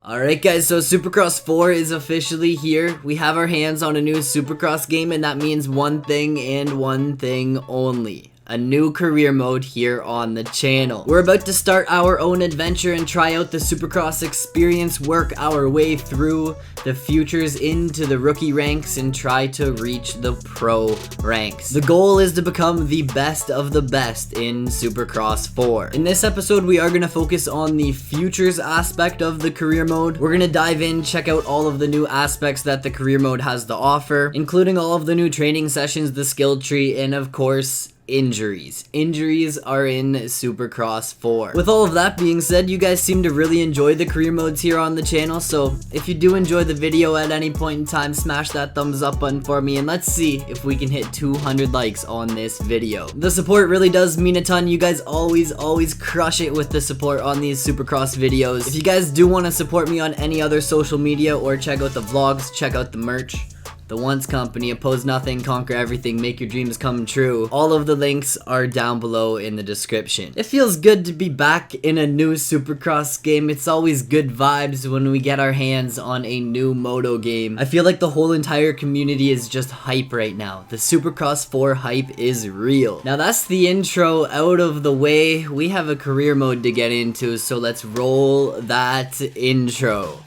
Alright guys, so Supercross 4 is officially here. We have our hands on a new Supercross game, and that means one thing and one thing only. A new career mode here on the channel. We're about to start our own adventure and try out the Supercross experience, work our way through the futures into the rookie ranks, and try to reach the pro ranks. The goal is to become the best of the best in Supercross 4. In this episode, we are going to focus on the futures aspect of the career mode. We're going to dive in, check out all of the new aspects that the career mode has to offer, including all of the new training sessions, the skill tree, and of course, injuries. Injuries are in Supercross 4. With all of that being said, you guys seem to really enjoy the career modes here on the channel, so if you do enjoy the video at any point in time, smash that thumbs up button for me, and let's see if we can hit 200 likes on this video. The support really does mean a ton. You guys always crush it with the support on these Supercross videos. If you guys do want to support me on any other social media or check out the vlogs, check out the merch. The Once Company, oppose nothing, conquer everything, make your dreams come true. All of the links are down below in the description. It feels good to be back in a new Supercross game. It's always good vibes when we get our hands on a new moto game. I feel like the whole entire community is just hype right now. The Supercross 4 hype is real. Now that's the intro out of the way. We have a career mode to get into, so let's roll that intro.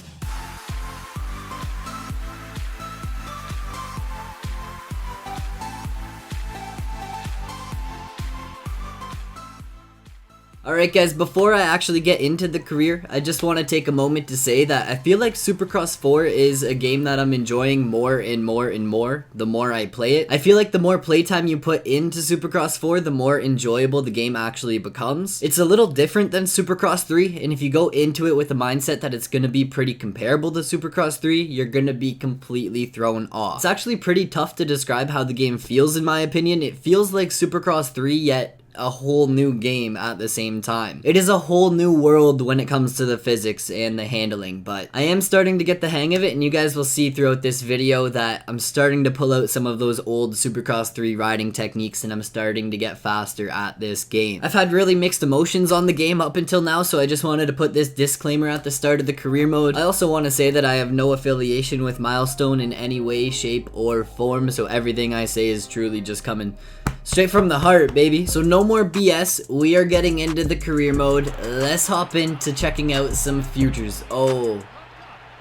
Alright guys, before I actually get into the career, I just want to take a moment to say that I feel like Supercross 4 is a game that I'm enjoying more and more and more the more I play it. I feel like the more playtime you put into Supercross 4, the more enjoyable the game actually becomes. It's a little different than Supercross 3, and if you go into it with a mindset that it's going to be pretty comparable to Supercross 3, you're going to be completely thrown off. It's actually pretty tough to describe how the game feels in my opinion. It feels like Supercross 3, yet a whole new game at the same time. It is a whole new world when it comes to the physics and the handling, but I am starting to get the hang of it, and you guys will see throughout this video that I'm starting to pull out some of those old Supercross 3 riding techniques, and I'm starting to get faster at this game. I've had really mixed emotions on the game up until now, so I just wanted to put this disclaimer at the start of the career mode. I also want to say that I have no affiliation with Milestone in any way, shape, or form, so everything I say is truly just coming straight from the heart, baby. So no more BS. We are getting into the career mode. Let's hop into checking out some futures. Oh,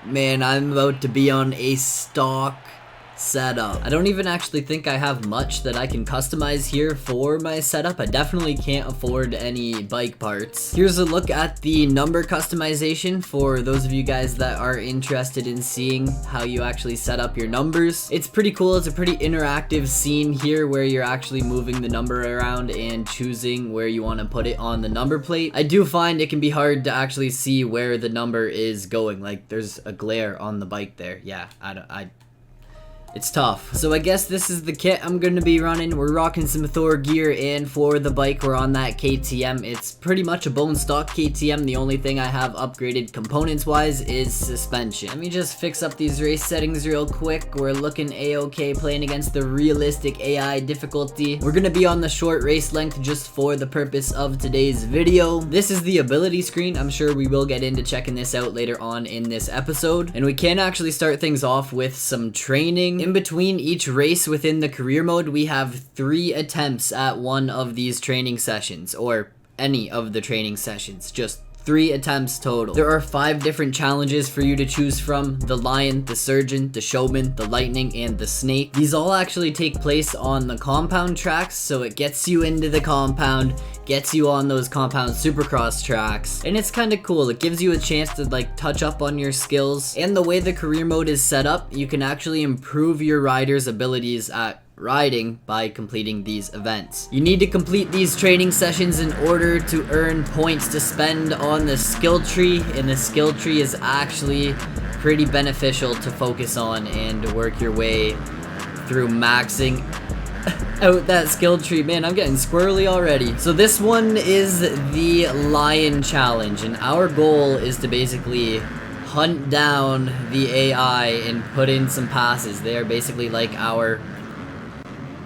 man, I'm about to be on a stock setup. I don't even actually think I have much that I can customize here for my setup. I definitely can't afford any bike parts. Here's a look at the number customization for those of you guys that are interested in seeing how you actually set up your numbers. It's pretty cool. It's a pretty interactive scene here where you're actually moving the number around and choosing where you want to put it on the number plate. I do find it can be hard to actually see where the number is going. Like, there's a glare on the bike there. Yeah, it's tough. So I guess this is the kit I'm going to be running. We're rocking some Thor gear, and for the bike we're on that KTM. It's pretty much a bone stock KTM. The only thing I have upgraded components wise is suspension. Let me just fix up these race settings real quick. We're looking a-okay, playing against the realistic AI difficulty. We're going to be on the short race length just for the purpose of today's video. This is the ability screen. I'm sure we will get into checking this out later on in this episode, and we can actually start things off with some training. In between each race within the career mode, we have 3 attempts at one of these training sessions, or any of the training sessions, just 3 attempts total. There are 5 different challenges for you to choose from: the Lion, the Surgeon, the Showman, the Lightning, and the Snake. These all actually take place on the compound tracks, so it gets you into the compound, gets you on those compound Supercross tracks, and it's kind of cool. It gives you a chance to like touch up on your skills, and the way the career mode is set up, you can actually improve your rider's abilities at riding by completing these events. You need to complete these training sessions in order to earn points to spend on the skill tree, and the skill tree is actually pretty beneficial to focus on and work your way through maxing out that skill tree. Man, I'm getting squirrely already. So this one is the Lion Challenge, and our goal is to basically hunt down the AI and put in some passes. They are basically like our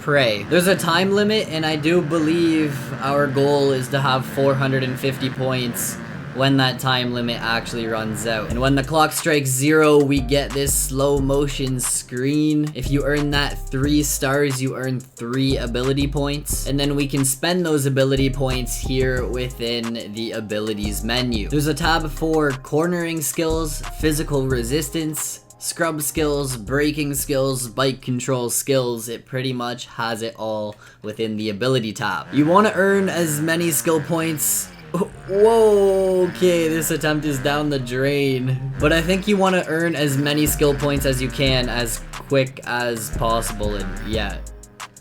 prey. There's a time limit, and I do believe our goal is to have 450 points when that time limit actually runs out. And when the clock strikes 0, we get this slow motion screen. If you earn that 3 stars, you earn 3 ability points. And then we can spend those ability points here within the abilities menu. There's a tab for cornering skills, physical resistance, scrub skills, braking skills, bike control skills. It pretty much has it all within the ability tab. You want to earn as many skill points. Whoa, okay, this attempt is down the drain. But I think you want to earn as many skill points as you can as quick as possible. And yeah,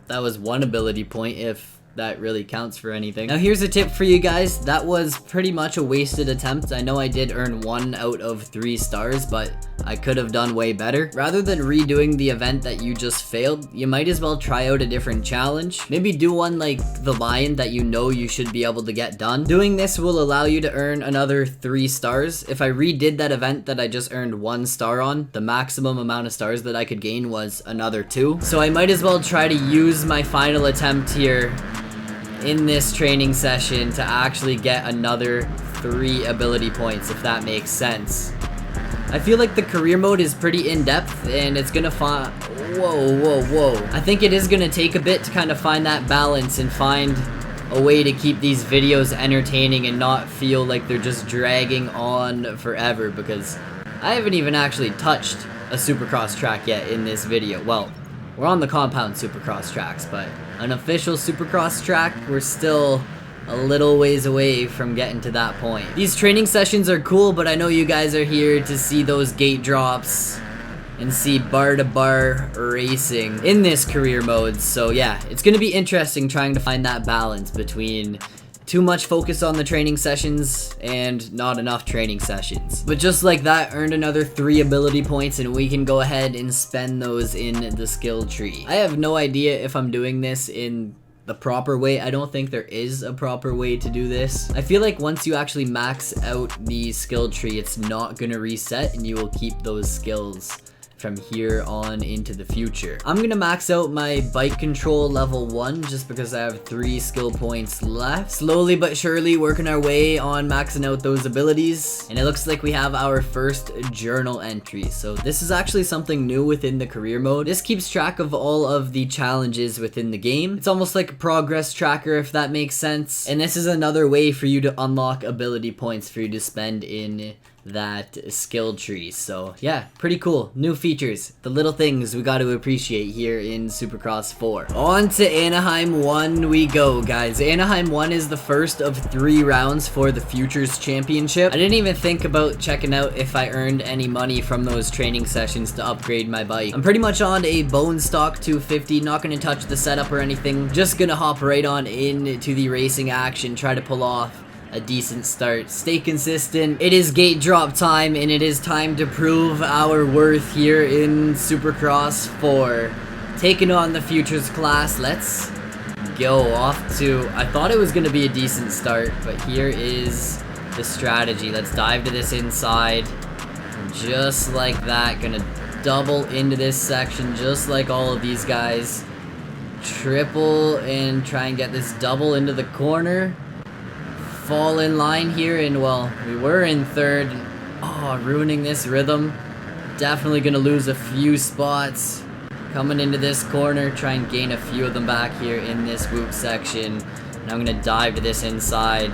that was 1 ability point if that really counts for anything. Now here's a tip for you guys. That was pretty much a wasted attempt. I know I did earn 1 out of 3 stars, but I could have done way better. Rather than redoing the event that you just failed, you might as well try out a different challenge. Maybe do one like the lion that you know you should be able to get done. Doing this will allow you to earn another 3 stars. If I redid that event that I just earned 1 star on, the maximum amount of stars that I could gain was another 2. So I might as well try to use my final attempt here in this training session to actually get another 3 ability points, if that makes sense. I feel like the career mode is pretty in-depth, and it's gonna find... Whoa. I think it is gonna take a bit to kind of find that balance and find a way to keep these videos entertaining and not feel like they're just dragging on forever, because I haven't even actually touched a Supercross track yet in this video. Well, we're on the compound Supercross tracks, but an official Supercross track, we're still a little ways away from getting to that point. These training sessions are cool, but I know you guys are here to see those gate drops and see bar-to-bar racing in this career mode. So yeah, it's gonna be interesting trying to find that balance between too much focus on the training sessions and not enough training sessions. But just like that, earned another 3 ability points, and we can go ahead and spend those in the skill tree. I have no idea if I'm doing this in the proper way. I don't think there is a proper way to do this. I feel like once you actually max out the skill tree, it's not gonna reset, and you will keep those skills from here on into the future. I'm gonna max out my bike control level 1 just because I have 3 skill points left. Slowly but surely working our way on maxing out those abilities, and it looks like we have our first journal entry. So this is actually something new within the career mode. This keeps track of all of the challenges within the game. It's almost like a progress tracker, if that makes sense. And this is another way for you to unlock ability points for you to spend in that skill tree. So yeah, pretty cool. New features, the little things we got to appreciate here in Supercross 4. On to Anaheim 1 we go, guys. Anaheim 1 is the first of 3 rounds for the Futures Championship. I didn't even think about checking out if I earned any money from those training sessions to upgrade my bike. I'm pretty much on a bone stock 250, not gonna touch the setup or anything, just gonna hop right on into the racing action, try to pull off a decent start, stay consistent. It is gate drop time, and it is time to prove our worth here in Supercross 4. Taking on the Futures class, let's go off to, I thought it was gonna be a decent start, but here is the strategy. Let's dive to this inside, just like that. Gonna double into this section, just like all of these guys. Triple and try and get this double into the corner. Fall in line here, and well, we were in third. Oh, ruining this rhythm. Definitely gonna lose a few spots. Coming into this corner, try and gain a few of them back here in this whoop section. And I'm gonna dive to this inside.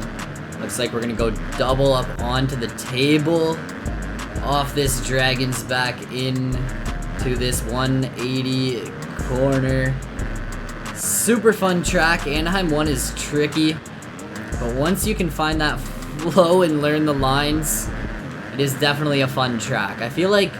Looks like we're gonna go double up onto the table. Off this dragon's back in to this 180 corner. Super fun track. Anaheim 1 is tricky, but once you can find that flow and learn the lines, it is definitely a fun track. I feel like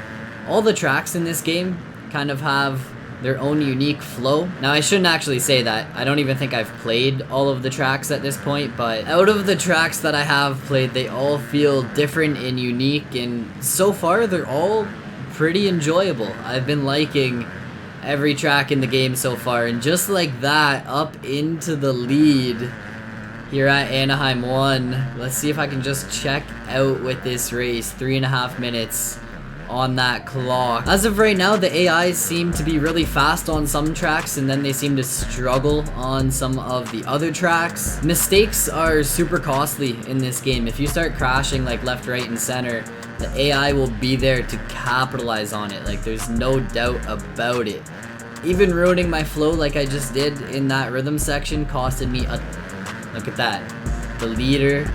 all the tracks in this game kind of have their own unique flow. Now, I shouldn't actually say that. I don't even think I've played all of the tracks at this point, but out of the tracks that I have played, they all feel different and unique, and so far they're all pretty enjoyable. I've been liking every track in the game so far, and just like that, up into the lead here at Anaheim 1. Let's see if I can just check out with this race. 3.5 minutes. on that clock. As of right now, the AIs seem to be really fast on some tracks, and then they seem to struggle on some of the other tracks. Mistakes are super costly in this game. If you start crashing like left, right, and center, the AI will be there to capitalize on it. Like, there's no doubt about it. Even ruining my flow like I just did in that rhythm section costed me a... Look at that. The leader.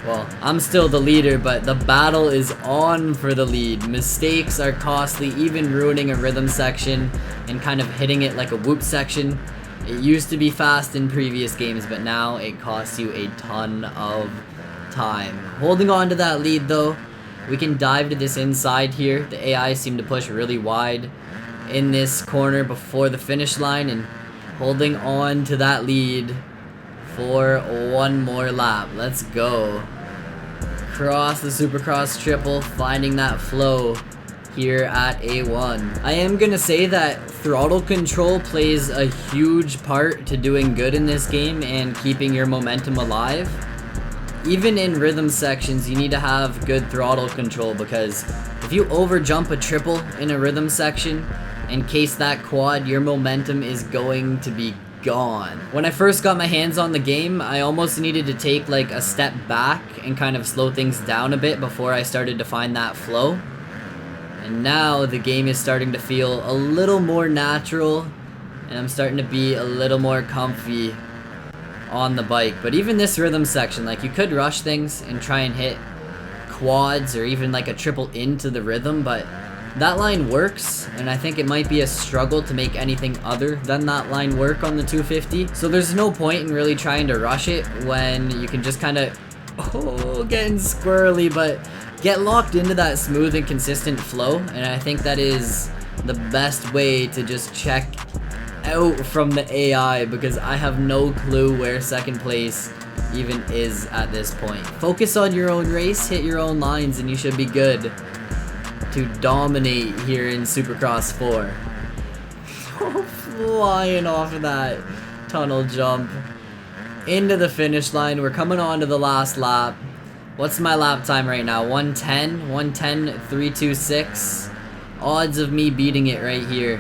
Well, I'm still the leader, but the battle is on for the lead. Mistakes are costly, even ruining a rhythm section and kind of hitting it like a whoop section. It used to be fast in previous games, but now it costs you a ton of time. Holding on to that lead though, we can dive to this inside here. The AI seem to push really wide in this corner before the finish line, and holding on to that lead for one more lap. Let's go. Cross the Supercross triple, finding that flow here at A1. I am gonna say that throttle control plays a huge part to doing good in this game and keeping your momentum alive. Even in rhythm sections, you need to have good throttle control, because if you over jump a triple in a rhythm section and case that quad, your momentum is going to be gone. When I first got my hands on the game, I almost needed to take like a step back and kind of slow things down a bit before I started to find that flow. And now the game is starting to feel a little more natural, and I'm starting to be a little more comfy on the bike. But even this rhythm section, like, you could rush things and try and hit quads or even like a triple into the rhythm, but that line works, and I think it might be a struggle to make anything other than that line work on the 250. So there's no point in really trying to rush it when you can just kind of, getting squirrely, but get locked into that smooth and consistent flow. And I think that is the best way to just check out from the AI, because I have no clue where second place even is at this point. Focus on your own race, hit your own lines, and you should be good to dominate here in Supercross 4. Flying off of that tunnel jump into the finish line. We're coming on to the last lap. What's my lap time right now? 110? 110.326. Odds of me beating it right here.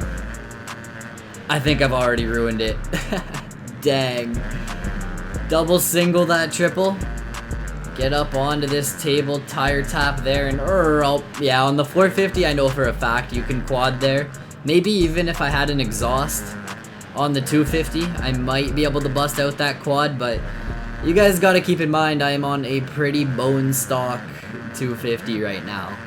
I think I've already ruined it. Dang. Double single that triple. Get up onto this table, tire tap there, and yeah, on the 450 I know for a fact you can quad there. Maybe even if I had an exhaust on the 250, I might be able to bust out that quad, but you guys gotta keep in mind I am on a pretty bone stock 250 right now.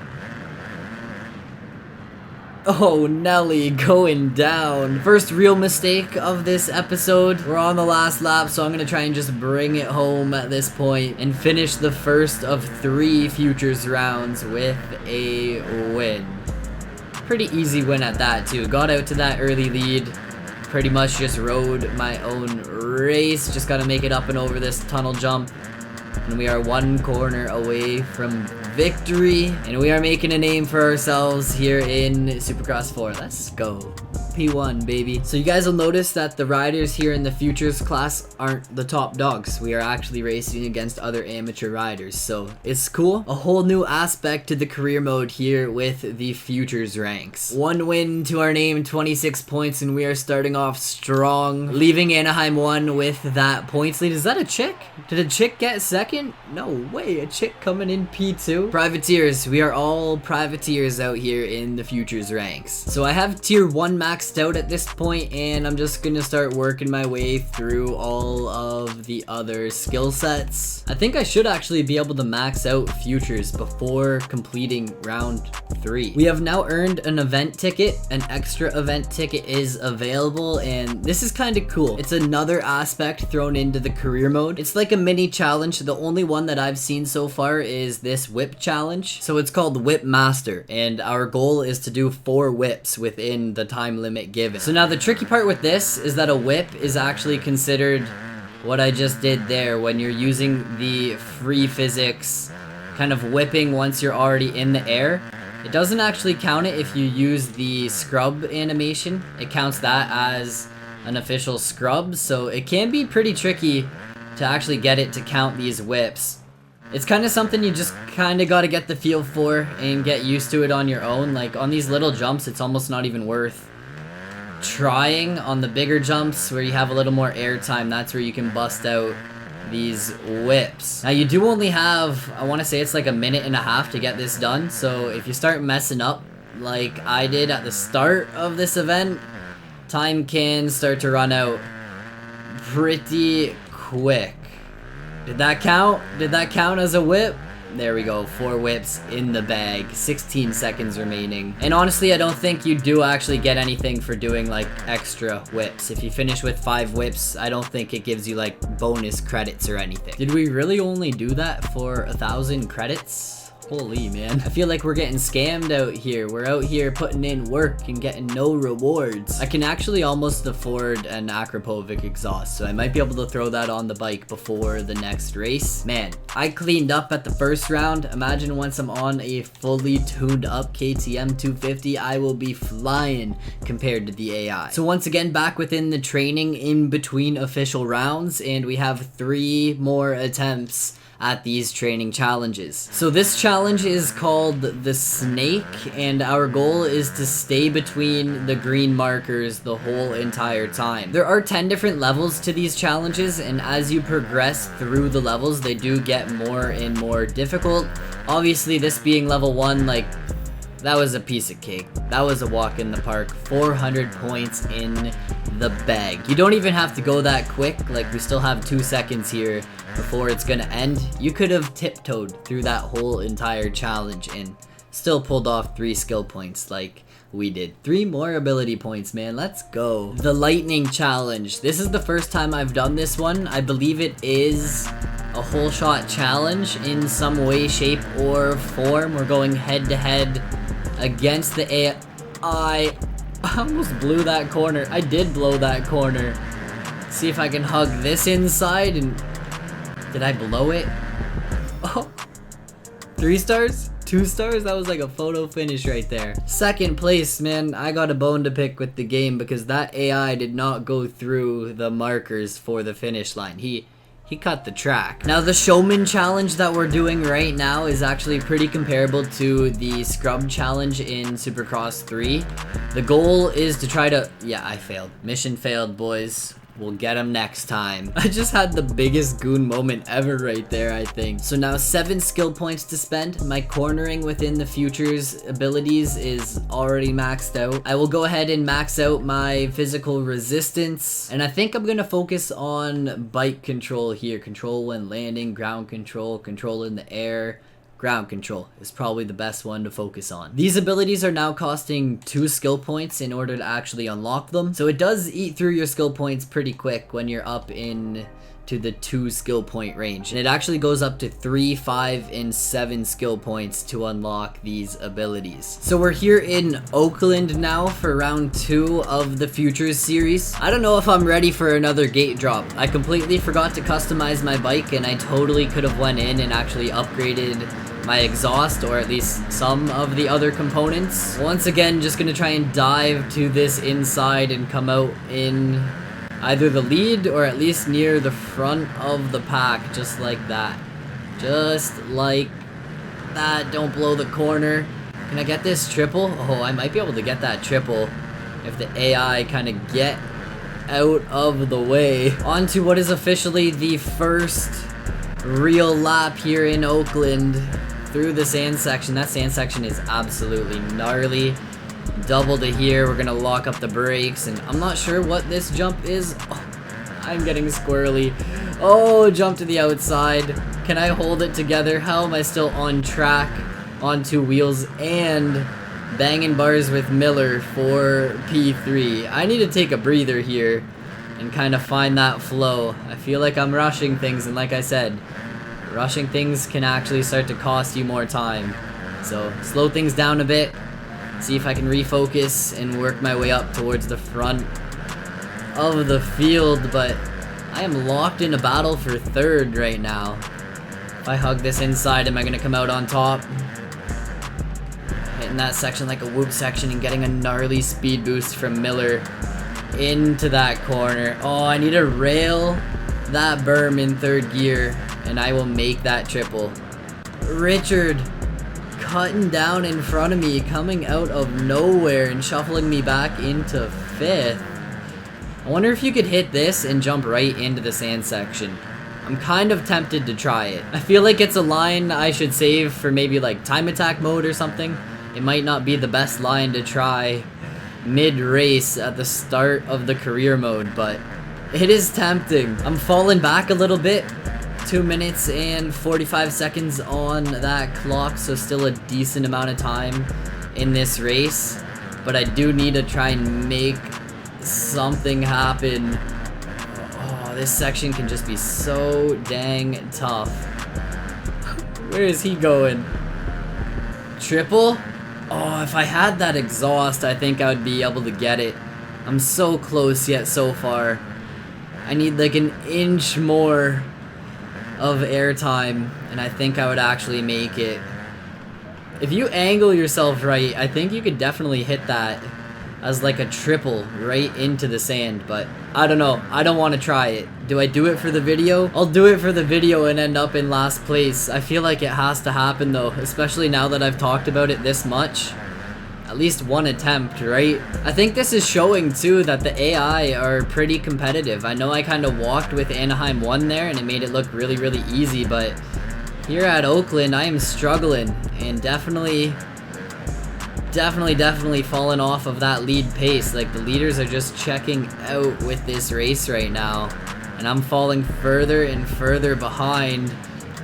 Oh, Nelly going down. First real mistake of this episode. We're on the last lap, so I'm gonna try and just bring it home at this point and finish the first of 3 futures rounds with a win. Pretty easy win at that too. Got out to that early lead. Pretty much just rode my own race. Just gotta make it up and over this tunnel jump. And we are 1 corner away from victory, and we are making a name for ourselves here in Supercross 4. Let's go. P1, baby. So you guys will notice that the riders here in the Futures class aren't the top dogs. We are actually racing against other amateur riders, so it's cool. A whole new aspect to the career mode here with the Futures ranks. 1 win to our name, 26 points, and we are starting off strong. Leaving Anaheim 1 with that points lead. Is that a chick? Did a chick get second? No way, a chick coming in P2. Privateers, we are all privateers out here in the Futures ranks. So I have tier 1 maxed out at this point, and I'm just gonna start working my way through all of the other skill sets. I think I should actually be able to max out Futures before completing round 3. We have now earned an event ticket. An extra event ticket is available, and this is kind of cool. It's another aspect thrown into the career mode. It's like a mini challenge. The only one that I've seen so far is this whip challenge. So it's called Whip Master, and our goal is to do 4 whips within the time limit given. So now the tricky part with this is that a whip is actually considered what I just did there, when you're using the free physics kind of whipping once you're already in the air. It doesn't actually count it if you use the scrub animation. It counts that as an official scrub, so it can be pretty tricky to actually get it to count these whips It's kind of something you just kind of got to get the feel for and get used to it on your own. Like on these little jumps, it's almost not even worth trying. On the bigger jumps where you have a little more air time, that's where you can bust out these whips. Now you do only have, I want to say it's like a minute and a half to get this done. So if you start messing up like I did at the start of this event, time can start to run out pretty quick. Did that count? Did that count as a whip? There we go, 4 whips in the bag, 16 seconds remaining. And honestly, I don't think you do actually get anything for doing like extra whips. If you finish with 5 whips, I don't think it gives you like bonus credits or anything. Did we really only do that for 1,000 credits? Holy man, I feel like we're getting scammed out here. We're out here putting in work and getting no rewards. I can actually almost afford an Akrapovic exhaust, so I might be able to throw that on the bike before the next race. Man, I cleaned up at the first round. Imagine once I'm on a fully tuned up KTM 250, I will be flying compared to the AI. So once again, back within the training in between official rounds, and we have 3 more attempts at these training challenges. So this challenge is called the Snake, and our goal is to stay between the green markers the whole entire time. There are 10 different levels to these challenges, and as you progress through the levels, they do get more and more difficult. Obviously, this being level 1, like, that was a piece of cake. That was a walk in the park. 400 points in the bag. You don't even have to go that quick. Like, we still have 2 seconds here before it's gonna end. You could have tiptoed through that whole entire challenge and still pulled off 3 skill points like we did. 3 more ability points, man. Let's go. The lightning challenge. This is the first time I've done this one. I believe it is a whole shot challenge in some way, shape, or form. We're going head to head against the AI. I almost blew that corner. I did blow that corner. See if I can hug this inside, and did I blow it? Oh, 3 stars? 2 stars? That was like a photo finish right there. Second place, man. I got a bone to pick with the game because that AI did not go through the markers for the finish line. He cut the track. Now the showman challenge that we're doing right now is actually pretty comparable to the scrub challenge in Supercross 3. The goal is to try to, yeah, I failed. Mission failed, boys. We'll get him next time. I just had the biggest goon moment ever right there, I think. So now 7 skill points to spend. My cornering within the futures abilities is already maxed out. I will go ahead and max out my physical resistance. And I think I'm gonna focus on bike control here. Control when landing, ground control, control in the air. Ground control is probably the best one to focus on. These abilities are now costing 2 skill points in order to actually unlock them. So it does eat through your skill points pretty quick when you're up in to the 2 skill point range. And it actually goes up to 3, 5, and 7 skill points to unlock these abilities. So we're here in Oakland now for round 2 of the Futures series. I don't know if I'm ready for another gate drop. I completely forgot to customize my bike, and I totally could have went in and actually upgraded my exhaust, or at least some of the other components. Once again, just gonna try and dive to this inside and come out in either the lead or at least near the front of the pack, just like that. Just like that. Don't blow the corner. Can I get this triple? Oh, I might be able to get that triple if the AI kind of get out of the way. On to what is officially the first real lap here in Oakland through the sand section. That sand section is absolutely gnarly. Double to here. We're gonna lock up the brakes, and I'm not sure what this jump is. Oh, I'm getting squirrely. Oh, jump to the outside. Can I hold it together? How am I still on track on 2 wheels and banging bars with Miller for P3? I need to take a breather here and kind of find that flow. I feel like I'm rushing things, and like I said, rushing things can actually start to cost you more time. So slow things down a bit, see if I can refocus and work my way up towards the front of the field. But I am locked in a battle for 3rd right now. If I hug this inside, am I gonna come out on top? Hitting that section like a whoop section and getting a gnarly speed boost from Miller into that corner. Oh, I need to rail that berm in 3rd gear and I will make that triple. Richard cutting down in front of me, coming out of nowhere and shuffling me back into 5th. I wonder if you could hit this and jump right into the sand section. I'm kind of tempted to try it. I feel like it's a line I should save for maybe like time attack mode or something. It might not be the best line to try mid-race at the start of the career mode, but it is tempting. I'm falling back a little bit. 2 minutes and 45 seconds on that clock, so still a decent amount of time in this race. But I do need to try and make something happen. Oh, this section can just be so dang tough. Where is he going? Triple? Oh, if I had that exhaust, I think I would be able to get it. I'm so close yet so far. I need like an inch more of airtime, and I think I would actually make it. If you angle yourself right, I think you could definitely hit that as like a triple right into the sand, but I don't know. I don't want to try it. Do I do it for the video? I'll do it for the video and end up in last place. I feel like it has to happen though, especially now that I've talked about it this much. At least one attempt, right? I think this is showing too that the AI are pretty competitive. I know I kind of walked with Anaheim 1 there and it made it look really, really easy, but here at Oakland, I am struggling and definitely falling off of that lead pace. Like the leaders are just checking out with this race right now, and I'm falling further and further behind.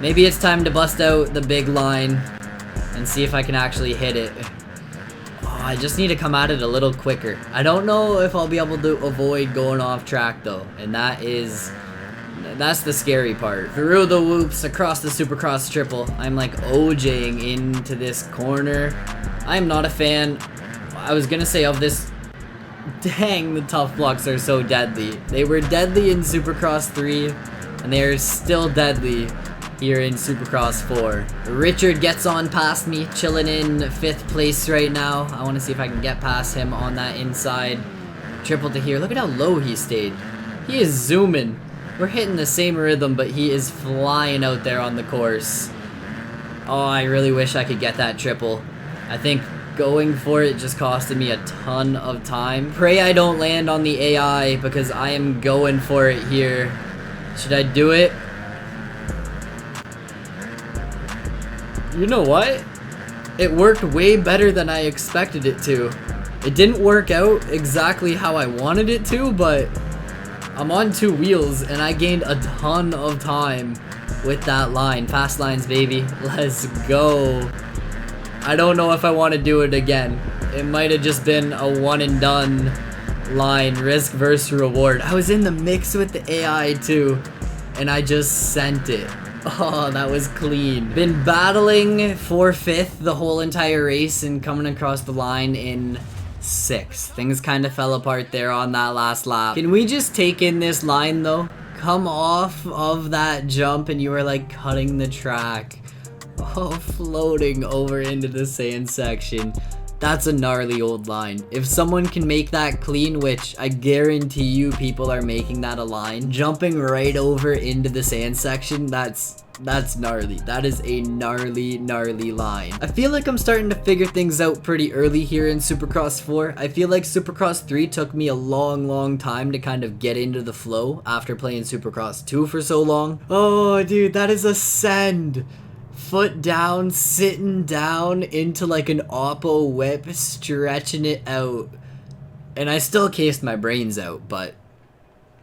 Maybe it's time to bust out the big line and see if I can actually hit it. I just need to come at it a little quicker. I don't know if I'll be able to avoid going off track though, and that's the scary part. Through the whoops, across the Supercross triple. I'm like OJing into this corner. I'm not a fan, I was gonna say, of this. Dang, the tough blocks are so deadly. They were deadly in Supercross 3, and they are still deadly here in Supercross 4. Richard gets on past me, chilling in 5th place right now. I want to see if I can get past him on that inside. Triple to here. Look at how low he stayed. He is zooming. We're hitting the same rhythm, but he is flying out there on the course. Oh, I really wish I could get that triple. I think going for it just costed me a ton of time. Pray I don't land on the AI because I am going for it here. Should I do it? You know what? It worked way better than I expected it to. It didn't work out exactly how I wanted it to, but I'm on 2 wheels and I gained a ton of time with that line. Fast lines, baby. Let's go. I don't know if I want to do it again. It might have just been a one and done line, risk versus reward. I was in the mix with the AI too, and I just sent it. Oh, that was clean. Been battling for 5th the whole entire race and coming across the line in 6th. Things kind of fell apart there on that last lap. Can we just take in this line though? Come off of that jump and you were like cutting the track. Oh, floating over into the sand section. That's a gnarly old line. If someone can make that clean, which I guarantee you people are making that a line, jumping right over into the sand section, that's gnarly. That is a gnarly line. I feel like I'm starting to figure things out pretty early here in Supercross 4. I feel like Supercross 3 took me a long time to kind of get into the flow after playing Supercross 2 for so long. Oh, dude, that is a send. Foot down, sitting down into like an oppo whip, stretching it out. And I still cased my brains out, but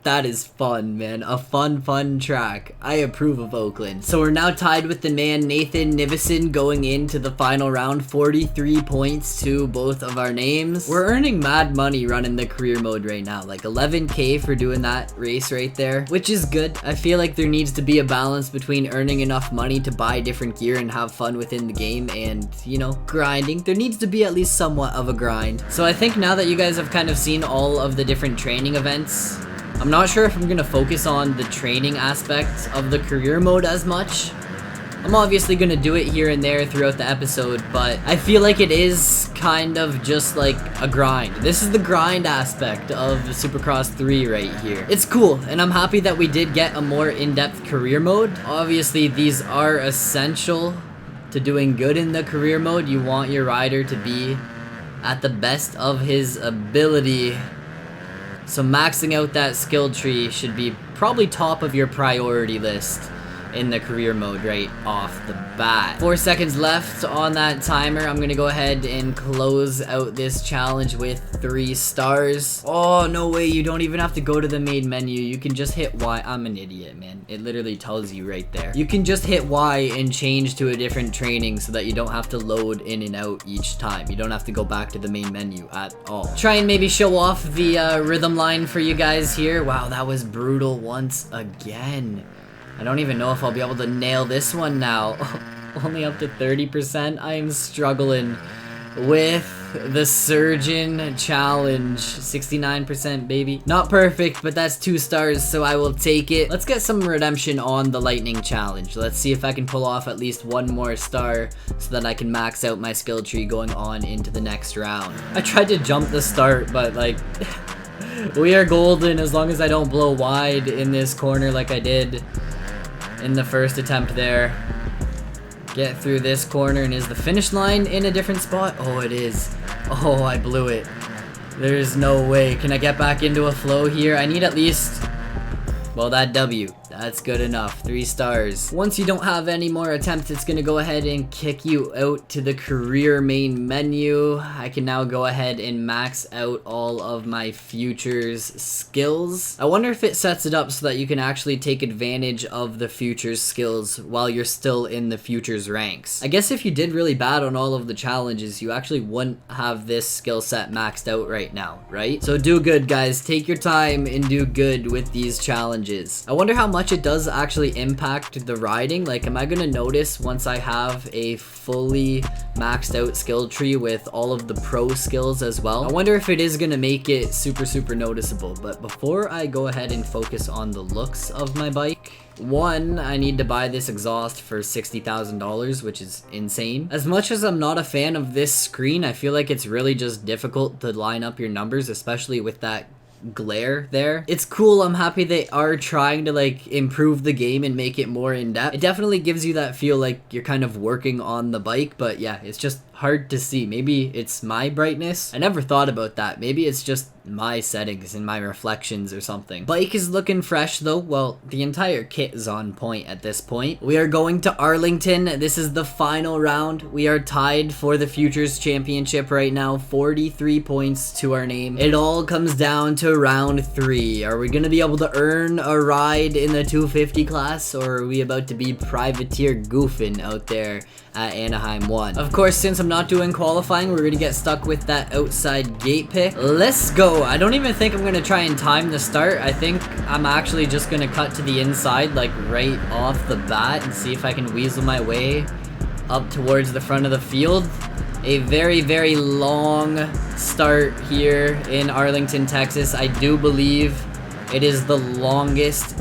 that is fun, man. A fun track. I approve of Oakland. So we're now tied with the man Nathan Nivison going into the final round. 43 points to both of our names. We're earning mad money running the career mode right now. Like 11K for doing that race right there, which is good. I feel like there needs to be a balance between earning enough money to buy different gear and have fun within the game and, you know, grinding. There needs to be at least somewhat of a grind. So I think now that you guys have kind of seen all of the different training events, I'm not sure if I'm going to focus on the training aspect of the career mode as much. I'm obviously gonna do it here and there throughout the episode, but I feel like it is kind of just like a grind. This is the grind aspect of Supercross 3 right here. It's cool, and I'm happy that we did get a more in-depth career mode. Obviously, these are essential to doing good in the career mode. You want your rider to be at the best of his ability. So maxing out that skill tree should be probably top of your priority list in the career mode right off the bat. 4 seconds left on that timer. I'm gonna go ahead and close out this challenge with 3 stars. Oh, no way. You don't even have to go to the main menu. You can just hit Y. I'm an idiot, man. It literally tells you right there. You can just hit Y and change to a different training so that you don't have to load in and out each time. You don't have to go back to the main menu at all. Try and maybe show off the rhythm line for you guys here. Wow, that was brutal once again. I don't even know if I'll be able to nail this one now. Only up to 30%. I am struggling with the Surgeon Challenge. 69%, baby. Not perfect, but that's 2 stars, so I will take it. Let's get some redemption on the Lightning Challenge. Let's see if I can pull off at least 1 more star so that I can max out my skill tree going on into the next round. I tried to jump the start, but like... we are golden as long as I don't blow wide in this corner like I did in the first attempt there. Get through this corner, and is the finish line in a different spot? Oh, it is. Oh, I blew it. There's no way. Can I get back into a flow here? I need at least... well, that W. That's good enough. 3 stars. Once you don't have any more attempts, it's gonna go ahead and kick you out to the career main menu. I can now go ahead and max out all of my futures skills. I wonder if it sets it up so that you can actually take advantage of the futures skills while you're still in the futures ranks. I guess if you did really bad on all of the challenges, you actually wouldn't have this skill set maxed out right now, right? So do good, guys. Take your time and do good with these challenges. I wonder how much it does actually impact the riding. Like, am I gonna notice once I have a fully maxed out skill tree with all of the pro skills as well? I wonder if it is gonna make it super noticeable. But before I go ahead and focus on the looks of my bike, one, I need to buy this exhaust for $60,000, which is insane. As much as I'm not a fan of this screen, I feel like it's really just difficult to line up your numbers, especially with that glare there. It's cool. I'm happy they are trying to like improve the game and make it more in-depth. It definitely gives you that feel like you're kind of working on the bike, but yeah, it's just hard to see. Maybe it's my brightness. I never thought about that. Maybe it's just my settings and my reflections or something. Bike is looking fresh though. Well, the entire kit is on point at this point. We are going to Arlington. This is the final round. We are tied for the Futures Championship right now. 43 points to our name. It all comes down to round 3. Are we gonna be able to earn a ride in the 250 class, or are we about to be privateer goofing out there at Anaheim 1? Of course, since I'm not doing qualifying, we're gonna get stuck with that outside gate pick. Let's go. I don't even think I'm gonna try and time the start. I think I'm actually just gonna cut to the inside, like right off the bat, and see if I can weasel my way up towards the front of the field. A very long start here in Arlington, Texas. I do believe it is the longest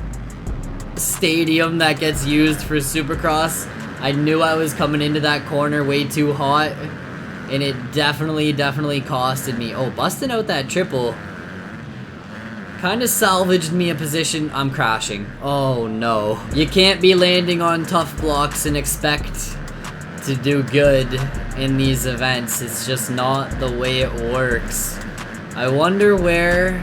stadium that gets used for Supercross. I knew I was coming into that corner way too hot, and it definitely costed me. Oh, busting out that triple kind of salvaged me a position. I'm crashing. Oh no. You can't be landing on tough blocks and expect to do good in these events. It's just not the way it works. I wonder where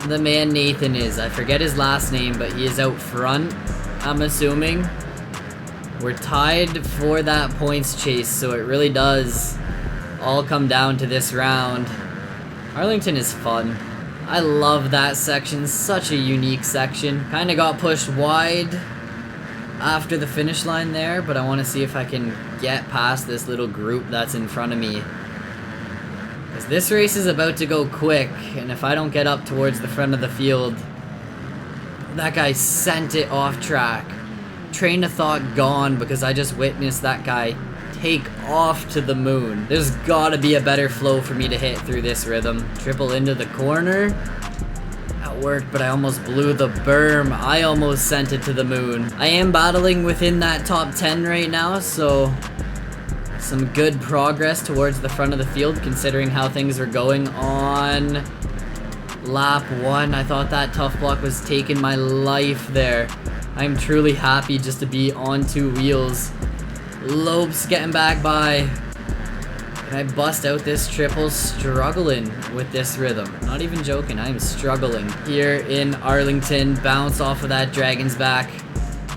the man Nathan is. I forget his last name, but he is out front, I'm assuming. We're tied for that points chase, so it really does all come down to this round. Arlington is fun. I love that section. Such a unique section. Kind of got pushed wide after the finish line there, but I want to see if I can get past this little group that's in front of me, because this race is about to go quick, and if I don't get up towards the front of the field... That guy sent it off track. Train of thought gone, because I just witnessed that guy take off to the moon. There's gotta be a better flow for me to hit through this rhythm. Triple into the corner. That worked, but I almost blew the berm. I almost sent it to the moon. I am battling within that top 10 right now, so some good progress towards the front of the field considering how things were going on lap 1. I thought that tough block was taking my life there. I'm truly happy just to be on 2 wheels. Lopes getting back by. Can I bust out this triple? Struggling with this rhythm. Not even joking, I am struggling. Here in Arlington, bounce off of that dragon's back.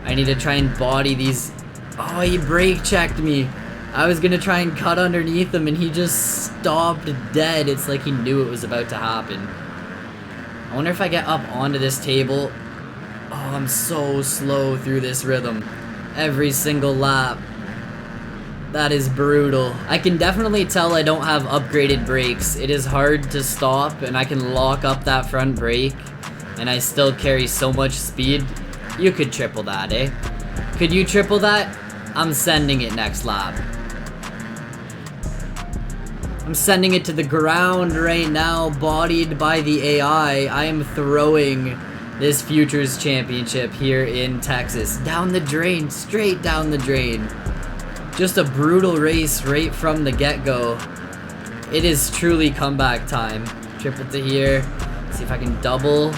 I need to try and body these. Oh, he brake checked me. I was gonna try and cut underneath him and he just stopped dead. It's like he knew it was about to happen. I wonder if I get up onto this table. Oh, I'm so slow through this rhythm. Every single lap. That is brutal. I can definitely tell I don't have upgraded brakes. It is hard to stop and I can lock up that front brake and I still carry so much speed. You could triple that, eh? Could you triple that? I'm sending it next lap. I'm sending it to the ground right now, bodied by the AI. I am throwing this Futures Championship here in Texas. Down the drain, straight down the drain. Just a brutal race right from the get-go. It is truly comeback time. Triple to here. See if I can double.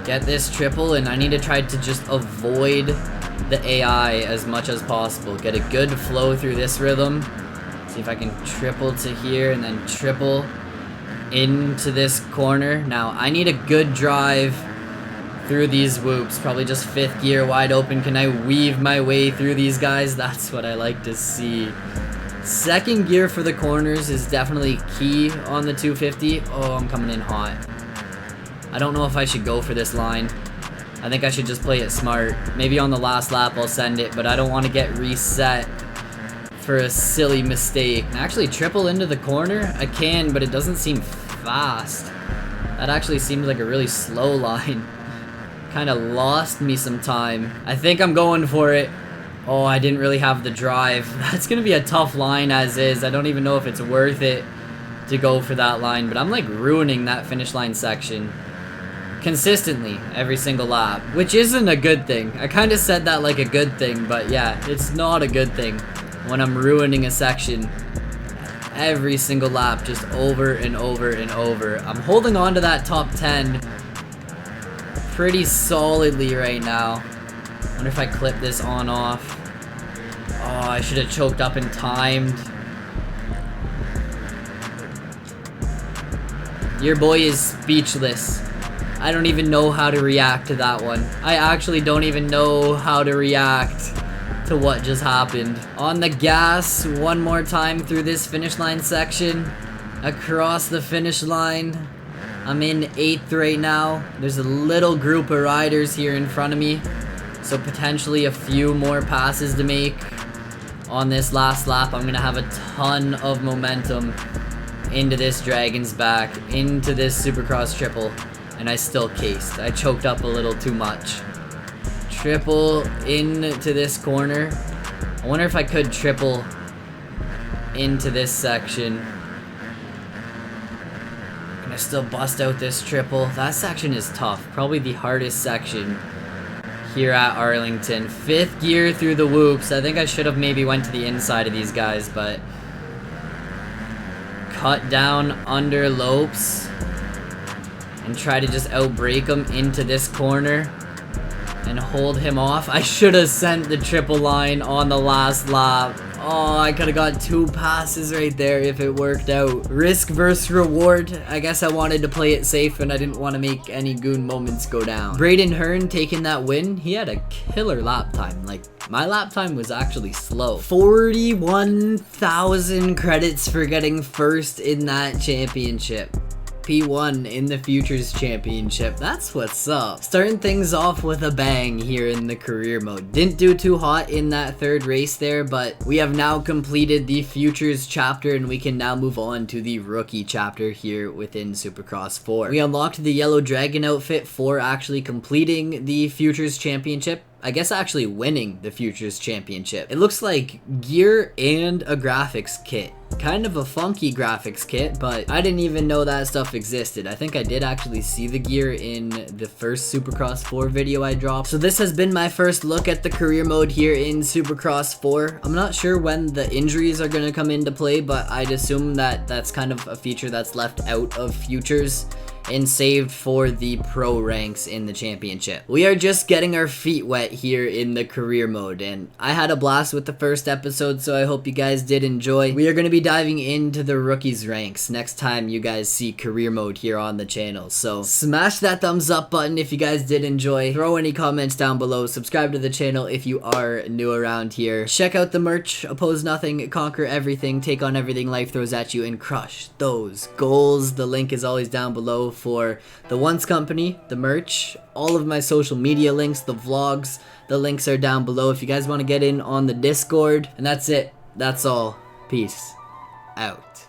Get this triple, and I need to try to just avoid the AI as much as possible. Get a good flow through this rhythm. See if I can triple to here and then triple into this corner. Now, I need a good drive through these whoops. Probably just 5th gear wide open. Can I weave my way through these guys? That's what I like to see. 2nd gear for the corners is definitely key on the 250. Oh, I'm coming in hot. I don't know if I should go for this line. I think I should just play it smart. Maybe on the last lap I'll send it, but I don't want to get reset for a silly mistake. And actually triple into the corner? I can, but it doesn't seem fast. That actually seems like a really slow line. Kind of lost me some time. I think I'm going for it. Oh, I didn't really have the drive. That's gonna be a tough line as is. I don't even know if it's worth it to go for that line, but I'm like ruining that finish line section consistently every single lap, which isn't a good thing. I kind of said that like a good thing, but yeah, it's not a good thing when I'm ruining a section every single lap, just over and over and over. I'm holding on to that top 10 pretty solidly right now. Wonder if I clip this on off. Oh, I should have choked up and timed. Your boy is speechless. I don't even know how to react to that one. I actually don't even know how to react to what just happened. On the gas one more time through this finish line section. Across the finish line. I'm in 8th right now. There's a little group of riders here in front of me, so potentially a few more passes to make on this last lap. I'm gonna have a ton of momentum into this dragon's back, into this Supercross triple, and I still cased. I choked up a little too much. Triple into this corner. I wonder if I could triple into this section. Can I still bust out this triple? That section is tough. Probably the hardest section here at Arlington. 5th gear through the whoops. I think I should have maybe went to the inside of these guys, but cut down under Lopes and try to just outbrake him into this corner and hold him off. I should have sent the triple line on the last lap. Oh, I could have got 2 passes right there if it worked out. Risk versus reward. I guess I wanted to play it safe and I didn't want to make any goon moments go down. Braden Hearn taking that win. He had a killer lap time. Like, my lap time was actually slow. 41,000 credits for getting 1st in that championship. P1 in the Futures Championship. That's what's up. Starting things off with a bang here in the career mode. Didn't do too hot in that 3rd race there, but we have now completed the Futures chapter and we can now move on to the rookie chapter here within Supercross 4. We unlocked the yellow dragon outfit for actually completing the Futures Championship. I guess actually winning the Futures Championship. It looks like gear and a graphics kit. Kind of a funky graphics kit, but I didn't even know that stuff existed. I think I did actually see the gear in the first Supercross 4 video I dropped. So this has been my first look at the career mode here in Supercross 4. I'm not sure when the injuries are going to come into play, but I'd assume that that's kind of a feature that's left out of Futures and saved for the pro ranks in the championship. We are just getting our feet wet here in the career mode, and I had a blast with the first episode, so I hope you guys did enjoy. We are going to be diving into the rookies ranks next time you guys see career mode here on the channel. So smash that thumbs up button if you guys did enjoy. Throw any comments down below. Subscribe to the channel if you are new around here. Check out the merch. Oppose nothing, conquer everything, take on everything life throws at you, and crush those goals. The link is always down below for the Once Company, the merch, all of my social media links, the vlogs. The links are down below if you guys want to get in on the Discord. And that's it. That's all. Peace out.